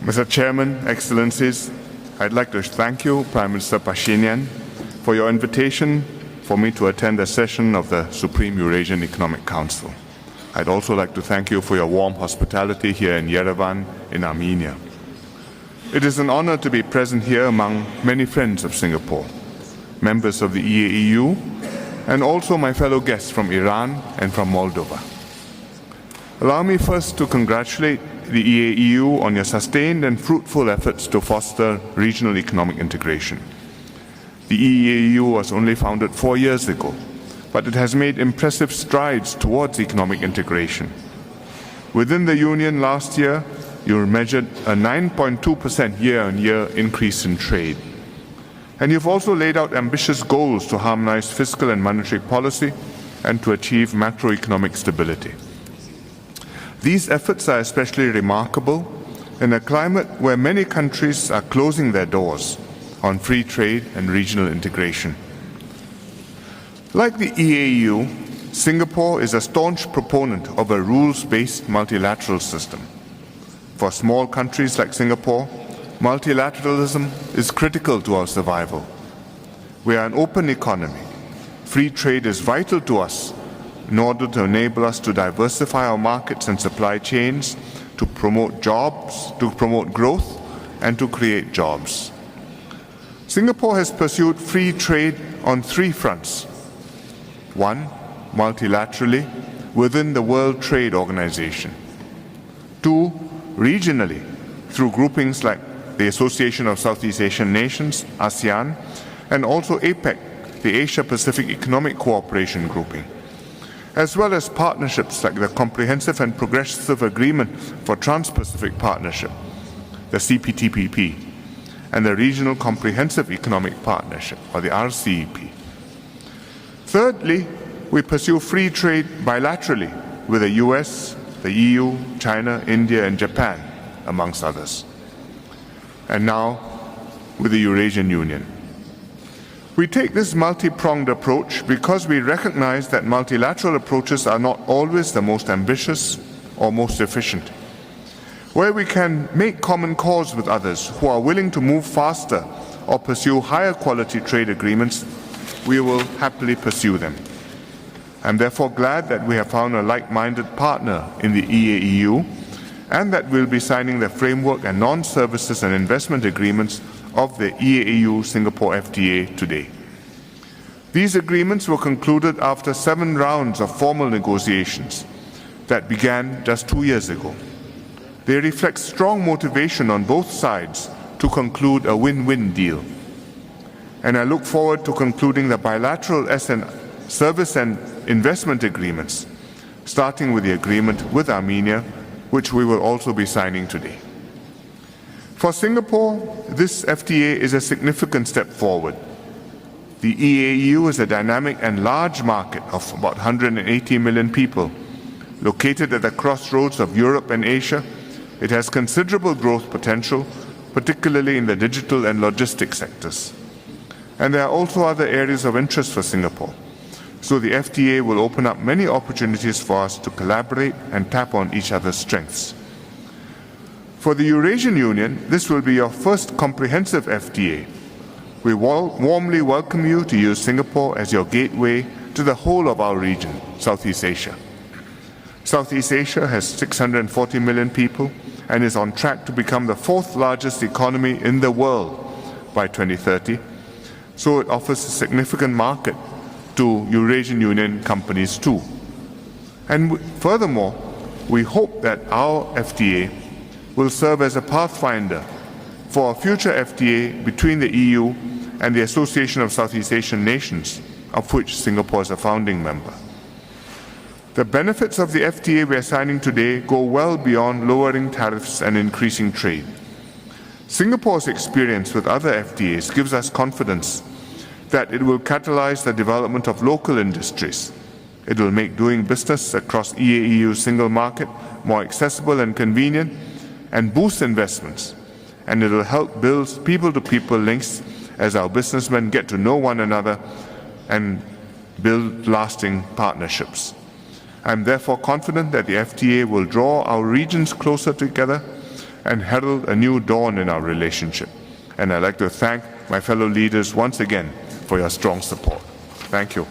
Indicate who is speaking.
Speaker 1: Mr. Chairman, Excellencies, I'd like to thank you, Prime Minister Pashinyan, for your invitation for me to attend a session of the Supreme Eurasian Economic Council. I'd also like to thank you for your warm hospitality here in Yerevan, in Armenia. It is an honor to be present here among many friends of Singapore, members of the EAEU, and also my fellow guests from Iran and from Moldova. Allow me first to congratulate the EAEU on your sustained and fruitful efforts to foster regional economic integration. The EAEU was only founded 4 years ago, but it has made impressive strides towards economic integration. Within the Union last year, you measured a 9.2% year-on-year increase in trade. And you've also laid out ambitious goals to harmonize fiscal and monetary policy and to achieve macroeconomic stability. These efforts are especially remarkable in a climate where many countries are closing their doors on free trade and regional integration. Like the EAEU, Singapore is a staunch proponent of a rules-based multilateral system. For small countries like Singapore, multilateralism is critical to our survival. We are an open economy. Free trade is vital to us in order to enable us to diversify our markets and supply chains, to promote jobs, to promote growth, and to create jobs. Singapore has pursued free trade on 3 fronts. 1, multilaterally, within the World Trade Organization. 2, regionally, through groupings like the Association of Southeast Asian Nations, ASEAN, and also APEC, the Asia-Pacific Economic Cooperation Grouping, as well as partnerships like the Comprehensive and Progressive Agreement for Trans-Pacific Partnership, the CPTPP, and the Regional Comprehensive Economic Partnership, or the RCEP. Thirdly, we pursue free trade bilaterally with the US, the EU, China, India, and Japan, amongst others. And now, with the Eurasian Union. We take this multi-pronged approach because we recognize that multilateral approaches are not always the most ambitious or most efficient. Where we can make common cause with others who are willing to move faster or pursue higher quality trade agreements, we will happily pursue them. I'm therefore glad that we have found a like-minded partner in the EAEU and that we'll be signing the framework and non-services and investment agreements of the EAEU-Singapore FTA today. These agreements were concluded after 7 rounds of formal negotiations that began just 2 years ago. They reflect strong motivation on both sides to conclude a win-win deal. And I look forward to concluding the bilateral service and investment agreements, starting with the agreement with Armenia, which we will also be signing today. For Singapore, this FTA is a significant step forward. The EAEU is a dynamic and large market of about 180 million people. Located at the crossroads of Europe and Asia, it has considerable growth potential, particularly in the digital and logistics sectors. And there are also other areas of interest for Singapore. So the FTA will open up many opportunities for us to collaborate and tap on each other's strengths. For the Eurasian Union, this will be your first comprehensive FTA. We warmly welcome you to use Singapore as your gateway to the whole of our region, Southeast Asia. Southeast Asia has 640 million people and is on track to become the 4th largest economy in the world by 2030. So it offers a significant market to Eurasian Union companies too. And furthermore, we hope that our FTA will serve as a pathfinder for a future FTA between the EU and the Association of Southeast Asian Nations, of which Singapore is a founding member. The benefits of the FTA we are signing today go well beyond lowering tariffs and increasing trade. Singapore's experience with other FTAs gives us confidence that it will catalyze the development of local industries. It will make doing business across EAEU's single market more accessible and convenient, and boost investments. And it will help build people-to-people links as our businessmen get to know one another and build lasting partnerships. I am therefore confident that the FTA will draw our regions closer together and herald a new dawn in our relationship. And I'd like to thank my fellow leaders once again for your strong support. Thank you.